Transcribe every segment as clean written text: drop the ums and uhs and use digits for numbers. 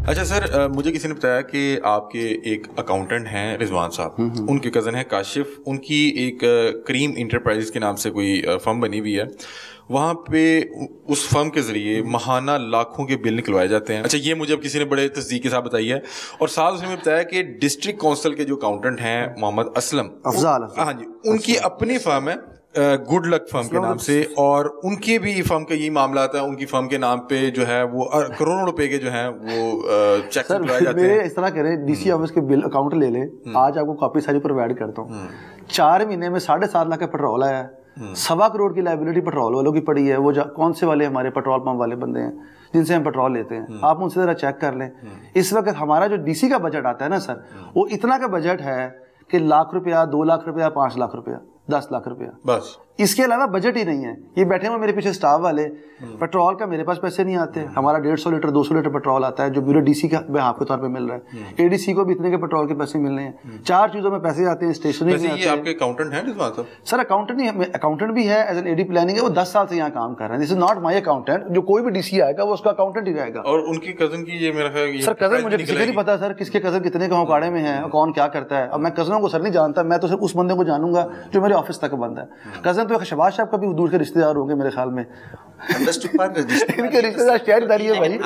اچھا سر, مجھے کسی نے بتایا کہ آپ کے ایک اکاؤنٹنٹ ہیں رضوان صاحب, ان کے کزن ہیں کاشف, ان کی ایک کریم انٹرپرائز کے نام سے کوئی فرم بنی ہوئی ہے, وہاں پہ اس فرم کے ذریعے ماہانہ لاکھوں کے بل نکلوائے جاتے ہیں. اچھا, یہ مجھے اب کسی نے بڑے تصدیق کے ساتھ بتائی ہے. اور ساتھ اس نے بتایا کہ ڈسٹرکٹ کونسل کے جو اکاؤنٹنٹ ہیں محمد اسلم افضال, ہاں جی, ان کی اپنی فرم ہے گڈ لک فرم کے نام سے, اور ان کے بھی فرم کا یہی معاملات ہے, ان کی فرم کے نام پہ جو ہے وہ کروڑوں روپے کے جو ہیں وہ چیک نکلوائے جاتے ہیں. اس طرح کریں, ڈی سی آفس کے بل اکاؤنٹ لے لیں, آج آپ کو کاپی ساری پرووائڈ کرتا ہوں. 4 مہینے میں 7.5 لاکھ کا پیٹرول آیا ہے, 1.25 کروڑ کی لائبلٹی پیٹرول والوں کی پڑی ہے. وہ کون سے والے ہمارے پیٹرول پمپ والے بندے ہیں جن سے ہم پیٹرول لیتے ہیں, آپ ان سے ذرا چیک کر لیں. اس وقت ہمارا جو ڈی سی کا بجٹ آتا ہے نا سر, وہ اتنا کا بجٹ ہے کہ 1 لاکھ روپیہ, 2 لاکھ روپیہ, 5 لاکھ روپیہ, 10 لاکھ روپیہ, بس اس کے علاوہ بجٹ ہی نہیں ہے. یہ بیٹھے ہوئے میرے پیچھے سٹاف والے, پیٹرول کا میرے پاس پیسے نہیں آتے. ہمارا 150 لیٹر 200 لیٹر پیٹرول آتا ہے جو میرے ڈی سی کا بہاف کے طور پہ مل رہا ہے. اے ڈی سی کو بھی اتنے کے پیٹرول کے پیسے مل رہے ہیں. 4 چیزوں میں پیسے آتے ہیں, اسٹیشنری میں. یہ آپ کے اکاؤنٹنٹ ہیں رضوان صاحب؟ سر اکاؤنٹنٹ نہیں, اکاؤنٹنٹ بھی ہے, as an a D planning ہے, وہ 10 سال سے یہاں کام کر رہے ہیں. دس از ناٹ مائی اکاؤنٹنٹ. جو کوئی بھی ڈی سی آئے گا وہ اس کا اکاؤنٹنٹ ہی رہے گا. اور ان کی کزن کی یہ میرا خیال, سر کزن مجھے کسی کو نہیں پتا سر, کس کے کزن کتنے کا اوقاڑے میں ہے, کون کیا کرتا ہے. اب میں کزنوں کو سر نہیں جانتا, میں تو صرف اس بندے کو جانوں گا جو میرے آفس تک بند ہے. کزن تو شہباز صاحب کا بھی دور کے رشتے دار ہوں گے میرے خیال میں. ان کے رشتے دار شہر داری ہے بھائی,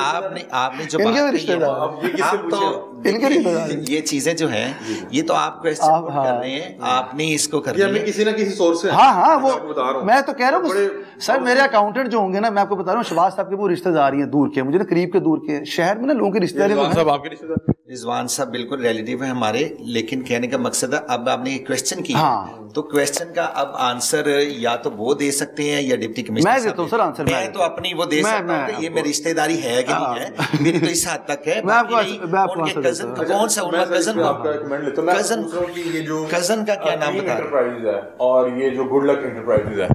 آپ نے جو ان کے رشتے دار, ان کے رشتے دار, یہ چیزیں جو ہیں یہ تو آپ کوسچن کر رہے ہیں, آپ نے اس کو کرنا ہے کسی نہ کسی سورس سے. ہاں وہ میں تو کہہ رہا ہوں سر, میرے اکاؤنٹنٹ جو ہوں گے نا, میں آپ کو بتا رہا ہوں شہباز صاحب کے وہ رشتے دار ہیں دور کے, مجھے نا قریب کے دور کے. شہر میں نا لوگوں کے رشتے دار, رضوان صاحب بالکل ریلیٹیو ہیں ہمارے, لیکن کہنے کا مقصد ہے اب آپ نے کوشچن کیا تو کوشچن کا اب آنسر یا تو وہ دے سکتے ہیں یا ڈپٹی کمشنر. میں دیتا ہوں سر آنسر, میں تو اپنی وہ دے سکتا ہوں کہ یہ میری رشتے داری ہے کہ نہیں ہے, میری تو اس حد تک ہے. ان کے کزن کون سا, ان کا کزن کا کیا نام بتا رہے ہیں, اور یہ جو گڈ لک انٹرپرائز ہے.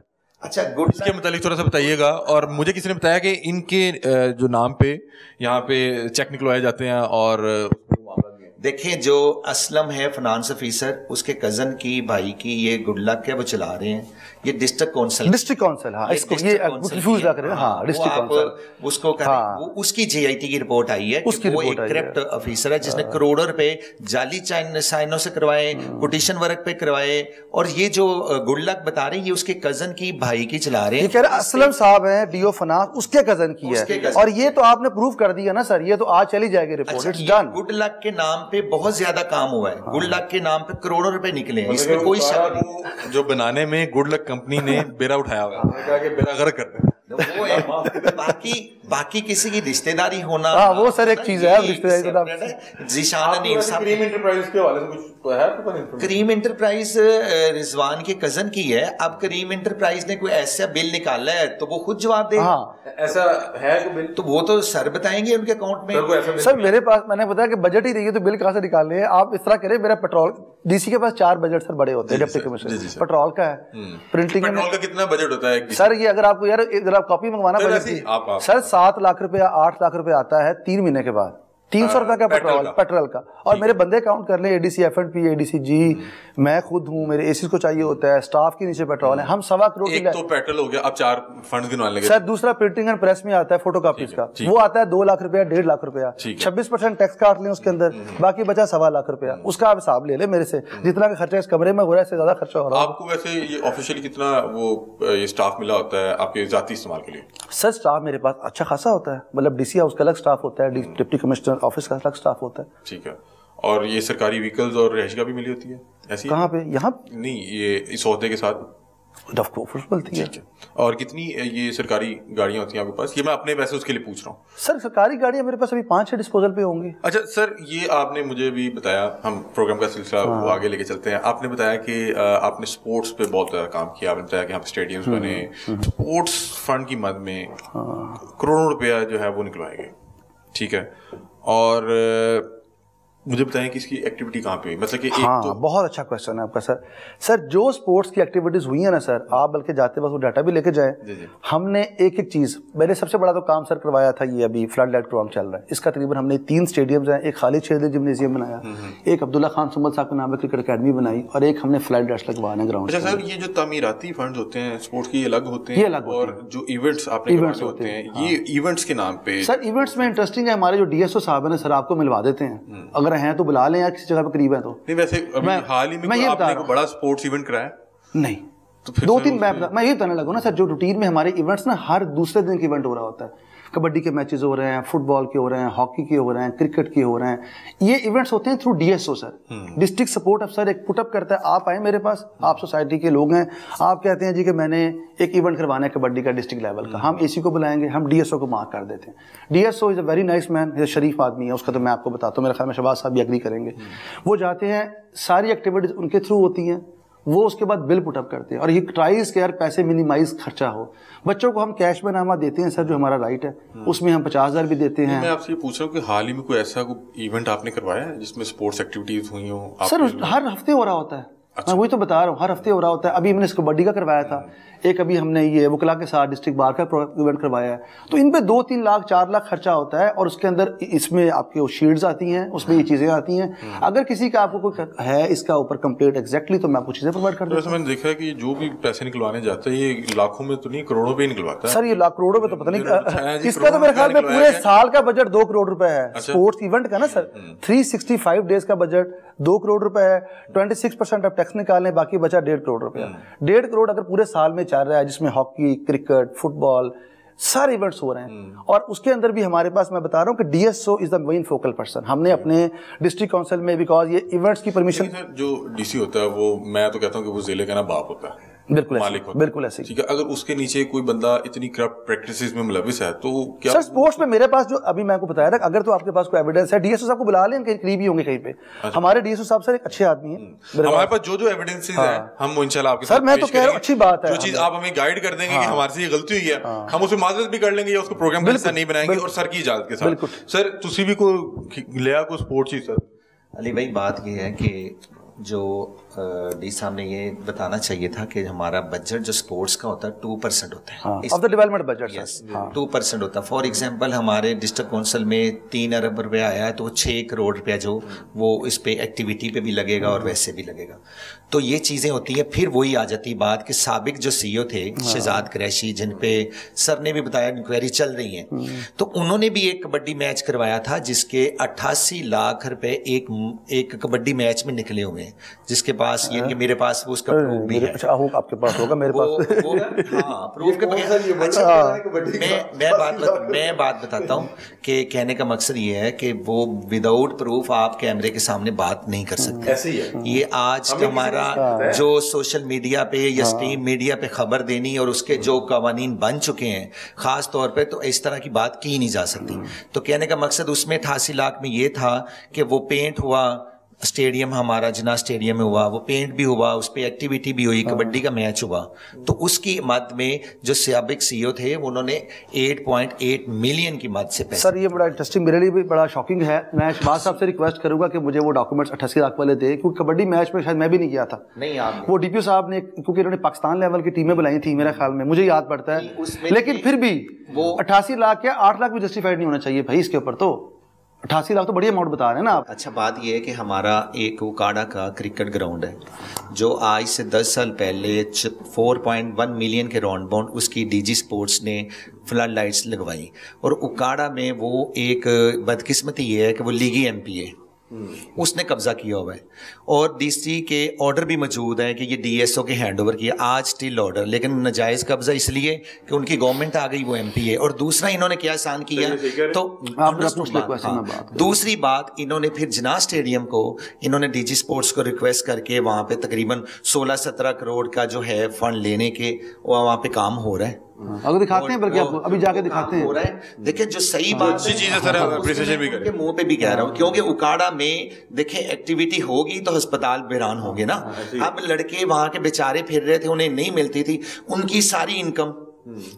اچھا گڈ, اس کے متعلق تھوڑا سا بتائیے گا. اور مجھے کسی نے بتایا کہ ان کے جو نام پہ یہاں پہ چیک نکلوائے جاتے ہیں. اور دیکھیں جو اسلم ہے فنانس آفیسر, اس کے کزن کی بھائی کی یہ گڈ لک ہے, وہ چلا رہے ہیں یہ ڈسٹرکٹ کونسل. ہاں اس کو یہ کنفیوز نہ کریں. ہاں ڈسٹرکٹ کونسل اس کو کریں. اس کی جے آئی ٹی کی رپورٹ آئی ہے کہ وہ ایک کرپٹ آفیسر ہے جس نے کروڑوں روپے جعلی سائنوں سے کروائے, کوٹیشن ورک پہ کروائے. اور یہ جو گڈ لک بتا رہے ہیں یہ اس کے کزن کی بھائی کی چلا رہے ہیں. یہ کہہ رہے اسلم صاحب ہیں ڈی او فنانس, اس کے کزن کی ہے. اور یہ تو آپ نے پروف کر دیا نا سر, یہ تو آج چلی جائے گی report. It's done. Good luck کے نام پہ بہت زیادہ کام ہوا ہے, گڈ لک کے نام پہ کروڑوں روپے نکلے ہیں, اس میں کوئی شک نہیں. جو بنانے میں گڈ لک کمپنی نے بیڑا اٹھایا ہوا ہے, کہا کہ بیڑا غرق کر دیں. باقی کسی کی رشتے داری ہونا وہ سر ایک چیز ہے. کریم انٹرپرائز کے حوالے سے کچھ ہے؟ کریم انٹرپرائز رضوان کے کزن کی ہے. اب کریم انٹرپرائز نے کوئی ایسا بل نکالا ہے تو وہ خود جواب دے. ایسا ہے بل تو وہ تو سر بتائیں گے ان کے اکاؤنٹ میں. سر میرے پاس, میں نے بتایا کہ بجٹ ہی نہیں ہے تو بل کہاں سے نکالنے ہیں. آپ اس طرح کریں, میرا پیٹرول ڈی سی کے پاس 4 بجٹ سر بڑے ہوتے ہیں ڈپٹی کمشنر. پیٹرول کا ہے, پرنٹنگ کا کتنا بجٹ ہوتا ہے سر؟ یہ اگر آپ کو یار اگر آپ کاپی منگوانا پڑے سر 7 لاکھ روپیہ 8 لاکھ روپے آتا ہے 3 مہینے کے بعد. 300 روپے کا پیٹرول کا. اور میرے بندے کاؤنٹ کر لیں, A D C F and P, A D C G, میں خود ہوں, میرے اے سی کو چاہیے ہوتا ہے, اسٹاف کے نیچے پیٹرول ہے. ہم 1.25 کروڑ ایک تو پیٹرول ہو گیا, اب 4 فنڈز گنوانے لگے سر. دوسرا پرنٹنگ اینڈ پریس میں آتا ہے فوٹو کاپیز کا, وہ آتا ہے 2 لاکھ روپیہ 1.5 لاکھ روپیہ. 26% ٹیکس کاٹ لیں اس کے اندر, باقی بچا 1.25 لاکھ روپیہ. اس کا آپ حساب لے لیں میرے سے, جتنا کا خرچہ اس کمرے میں ہو رہا ہے اس سے زیادہ خرچہ ہو رہا ہے. آپ کو ویسے یہ آفیشلی کتنا وہ یہ اسٹاف ملا ہوتا ہے آپ کے ذاتی استعمال کے لیے؟ سر اسٹاف میرے پاس اچھا خاصا ہوتا ہے, مطلب ڈی سی ہاؤس کا الگ اسٹاف ہوتا ہے, ڈپٹی کمشنر آفس کا الگ اسٹاف ہوتا ہے. ٹھیک ہے. اور یہ سرکاری وہیکلز اور رہائش کا بھی ملی ہوتی ہے ایسی؟ کہاں پہ؟ یہاں نہیں, یہ اس عہدے کے ساتھ ملتی ہے. اور کتنی یہ سرکاری گاڑیاں ہوتی ہیں آپ کے پاس؟ یہ میں اپنے ویسے اس کے لیے پوچھ رہا ہوں. سر سرکاری گاڑیاں میرے پاس ابھی 5-6 ڈسپوزل پہ ہوں گی. اچھا سر, یہ آپ نے مجھے بھی بتایا, ہم پروگرام کا سلسلہ وہ آگے لے کے چلتے ہیں. آپ نے بتایا کہ آپ نے اسپورٹس پہ بہت زیادہ کام کیا. آپ نے بتایا کہ یہاں پہ اسٹیڈیمس بنے, اسپورٹس فنڈ کی مد میں کروڑوں روپیہ جو ہے وہ نکلوائے گئے. ٹھیک ہے. اور مجھے بتائیں کہ اس کی ایکٹیویٹی کہاں پہ ہوئی, مطلب کہ ہاں بہت اچھا کویشچن ہے آپ کا سر. سر جو اسپورٹس کی ایکٹیویٹیز ہوئی ہیں نا سر, آپ بلکہ جاتے بس وہ ڈاٹا بھی لے کے جائیں. ہم نے ایک ایک چیز, میں نے سب سے بڑا تو کام سر کروایا تھا یہ ابھی فلڈ لائٹ پروگرام چل رہا ہے, اس کا تقریباً ہم نے 3 اسٹیڈیمز ہیں, ایک خالد شہزاد جمنیزیم بنایا, ایک عبداللہ خان سنبل صاحب کے نام پہ کرکٹ اکیڈمی بنائی, اور ایک ہم نے فلڈ لائٹس لگوانا ہے گراؤنڈ. اچھا سر, یہ جو تعمیراتی فنڈز ہوتے ہیں اسپورٹس کے یہ الگ ہوتے ہیں, اور جو ایونٹس آپ نے کروانے ہوتے ہیں یہ ایونٹس کے نام پہ. سر ایونٹس میں انٹرسٹنگ ہے, ہمارے جو ڈی ایس او صاحب ہیں سر آپ کو ملوا دیتے ہیں, اگر ہیں تو بلا لیں یا کسی جگہ پہ قریب ہے تو. نہیں ویسے حال ہی میں آپ نے کوئی بڑا اسپورٹس ایونٹ کرایا؟ نہیں, 2-3 میں یہ بتانے لگا نا سر, جو روٹین میں ہمارے ایونٹس نا ہر دوسرے دن کے ایونٹ ہو رہا ہوتا ہے. کبڈی کے میچز ہو رہے ہیں, فٹ بال کے ہو رہے ہیں, ہاکی کے ہو رہے ہیں, کرکٹ کے ہو رہے ہیں. یہ ایونٹس ہوتے ہیں تھرو ڈی ایس او سر, ڈسٹرکٹ سپورٹ افسر ایک پٹ اپ کرتا ہے. آپ آئیں میرے پاس, آپ سوسائٹی کے لوگ ہیں, آپ کہتے ہیں جی کہ میں نے ایک ایونٹ کروانا ہے کبڈی کا ڈسٹرکٹ لیول کا, ہم اے سی کو بلائیں گے, ہم ڈی ایس او کو مارک کر دیتے ہیں. D S O is a very nice man, شریف آدمی ہے, اس کا تو میں آپ کو بتاتا ہوں, میرے خیال میں شہباز صاحب بھی ایگری کریں گے. وہ جاتے ہیں, ساری ایکٹیویٹیز ان کے تھرو ہوتی ہیں, وہ اس کے بعد بل پٹ اپ کرتے ہیں, اور یہ ٹرائز کہ یار پیسے منیمائز خرچہ ہو. بچوں کو ہم کیش میں انعامات دیتے ہیں سر, جو ہمارا رائٹ ہے, اس میں ہم 50,000 بھی دیتے ہیں. میں آپ سے یہ پوچھ رہا ہوں کہ حال ہی میں کوئی ایسا کوئی ایونٹ آپ نے کروایا ہے جس میں اسپورٹس ایکٹیویٹیز ہوئی ہوں؟ سر ہر ہفتے ہو رہا ہوتا ہے, میں وہی تو بتا رہا ہوں, ہر ہفتے ہو رہا ہوتا ہے. ابھی ہم نے اس کبڈی کا کروایا تھا, ایک ابھی ہم نے یہ وکلا کے ساتھ ڈسٹرکٹ بار کا ایونٹ کروایا ہے. تو ان پہ 2-3 لاکھ 4 لاکھ خرچہ ہوتا ہے, اور اس کے اندر اس میں آپ کے شیلڈز آتی ہیں, اس میں یہ چیزیں آتی ہیں. اگر کسی کا آپ کو کوئی ہے اس کا اوپر کمپلیٹ ایگزیکٹلی, تو میں آپ کو چیزیں پرووائڈ کر دیتا ہوں. ویسے میں نے دیکھا ہے کہ جو بھی پیسے نکلوانے جاتا ہے یہ لاکھوں میں تو نہیں, کروڑوں پہ ہی نکلواتا ہے. سر یہ لاکھ کروڑوں میں تو پتہ نہیں, اس کا تو میرے خیال میں پورے سال کا بجٹ 2 کروڑ روپے ہے اسپورٹس ایونٹ کا نا سر. 365 ڈیز کا بجٹ 2 کروڑ روپے ہے. 26% آپ ٹیکس نکالیں, باقی بچا 1.5 کروڑ روپے. 1.5 کروڑ اگر پورے سال میں چل رہا ہے, جس میں ہاکی, کرکٹ, فٹ بال, سارے ایونٹس ہو رہے ہیں. اور اس کے اندر بھی ہمارے پاس, میں بتا رہا ہوں کہ ڈی ایس او از دا مین فوکل پرسن. ہم نے اپنے ڈسٹرکٹ کونسل میں, بیکاز یہ ایونٹس کی پرمیشن, جو ڈی سی ہوتا ہے وہ, میں تو کہتا ہوں کہ وہ ضلع کا نا باپ ہوتا ہے, بالکل ایسے. ٹھیک ہے, اگر اس کے نیچے کوئی بندہ اتنی کرپٹ پریکٹسز میں ملوث ہے تو کیا سر اسپورٹس میں میرے پاس جو ابھی میں کو بتایا نا, اگر تو آپ کے پاس کوئی ایویڈنس ہے, ڈی ایس او صاحب کو بلا لیں, کہیں قریب ہی ہوں گے کہیں پہ. ہمارے ڈی ایس او صاحب سر ایک اچھے آدمی ہیں, ہمارے پاس جو ایویڈنسز ہیں ہم انشاءاللہ آپ کے ساتھ سر, میں تو کہہ رہا ہوں اچھی بات ہے, جو چیز آپ ہمیں گائیڈ کر دیں گے کہ ہمارے سے یہ غلطی ہوئی ہے, ہم اسے معذرت بھی کر لیں گے, یا اس کو پروگرام کا حصہ نہیں بنائیں گے, اور سر کی اجازت کے ساتھ. سر تسی بھی کو لیا کو سپورٹ چیز. سر علی بھائی بات یہ ہے کہ جو ڈی صاحب نے یہ بتانا چاہیے تھا کہ ہمارا بجٹ جو سپورٹس کا ہوتا ہے 2% ہوتا ہے آف دا ڈیولپمنٹ بجٹ. 2% ہوتا ہے. فار ایگزامپل ہمارے ڈسٹرکٹ کونسل میں 3 ارب روپیہ آیا ہے, تو 6 کروڑ روپیہ جو وہ اس پہ ایکٹیویٹی پہ بھی لگے گا اور ویسے بھی لگے گا. تو یہ چیزیں ہوتی ہیں. پھر وہی آ جاتی بات کہ سابق جو سی او تھے شہزاد قریشی, جن پہ سر نے بھی بتایا انکوائری چل رہی ہے, تو انہوں نے بھی ایک کبڈی میچ کروایا تھا جس کے 88 لاکھ روپے ایک کبڈی میچ میں نکلے ہوئے ہیں, جس کے پاس یعنی کہ میرے پاس وہ اس کا پروف بھی ہے. اچھا آپ کے پاس ہوگا, میرے پاس ہاں پروف کے بغیر. میں بات بتاتا ہوں کہ کہنے کا مقصد یہ ہے کہ وہ وداؤٹ پروف آپ کیمرے کے سامنے بات نہیں کر سکتے. یہ آج ہمارا جو سوشل میڈیا پہ یا اسٹریم میڈیا پہ خبر دینی اور اس کے جو قوانین بن چکے ہیں خاص طور پہ, تو اس طرح کی بات کی نہیں جا سکتی. تو کہنے کا مقصد اس میں 88 لاکھ میں یہ تھا کہ وہ پینٹ ہوا, اسٹیڈیم ہمارا جنا اسٹیڈیم میں ہوا, وہ پینٹ بھی ہوا, اس پہ ایکٹیویٹی بھی ہوئی, کبڈی کا میچ ہوا. تو اس کی مد میں جو سابق سی او تھے انہوں نے 8.8 ملین کی مد سے پیسے. سر یہ بڑا انٹرسٹنگ, میرے لیے بھی بڑا شاکنگ ہے. میں شہباز صاحب سے ریکویسٹ کروں گا کہ مجھے وہ ڈاکومنٹس 88 لاکھ والے دے, کیونکہ کبڈی میچ میں شاید میں بھی نہیں کیا تھا. نہیں آپ وہ ڈی پی او صاحب نے, کیونکہ انہوں نے پاکستان لیول کی ٹیمیں بلائی تھیں میرے خیال میں, مجھے یاد پڑتا ہے, لیکن پھر بھی وہ 88 لاکھ یا 8 لاکھ بھی جسٹیفائڈ نہیں ہونا چاہیے بھائی اس کے اوپر. تو 88 لاکھ تو بڑی اماؤنٹ بتا رہے ہیں نا آپ. اچھا بات یہ ہے کہ ہمارا ایک اوکاڑا کا کرکٹ گراؤنڈ ہے جو آج سے 10 سال پہلے 4.1 ملین کے راؤنڈ باؤنڈ اس کی ڈی جی سپورٹس نے فلڈ لائٹس لگوائی. اور اوکاڑا میں وہ ایک بدقسمتی یہ ہے کہ وہ لیگی ایم پی ہے, اس نے قبضہ کیا ہوا ہے, اور ڈی سی کے آرڈر بھی موجود ہے کہ یہ ڈی ایس او کے ہینڈ اوور کیا, آج اسٹل آرڈر, لیکن ناجائز قبضہ اس لیے کہ ان کی گورنمنٹ آ گئی, وہ ایم پی ہے. اور دوسرا انہوں نے کیا احسان کیا, تو دوسری بات انہوں نے پھر جنا اسٹیڈیم کو انہوں نے ڈی جی اسپورٹس کو ریکویسٹ کر کے وہاں پہ تقریباً 16-17 کروڑ کا جو ہے فنڈ لینے کے وہاں پہ کام ہو رہا ہے. اگر دکھاتے ہیں بلکہ آپ کو ابھی جا کے دکھاتے ہیں, ہو رہا ہے. دیکھیں جو صحیح بات اچھی چیز ہے سر, اپریشیشن بھی کریں, منہ پہ بھی کہہ رہا ہوں, کیونکہ اوکاڑا میں دیکھیں ایکٹیویٹی ہوگی تو ہسپتال ویران ہوں گے نا. اب لڑکے وہاں کے بیچارے پھر رہے تھے, انہیں نہیں ملتی تھی, ان کی ساری انکم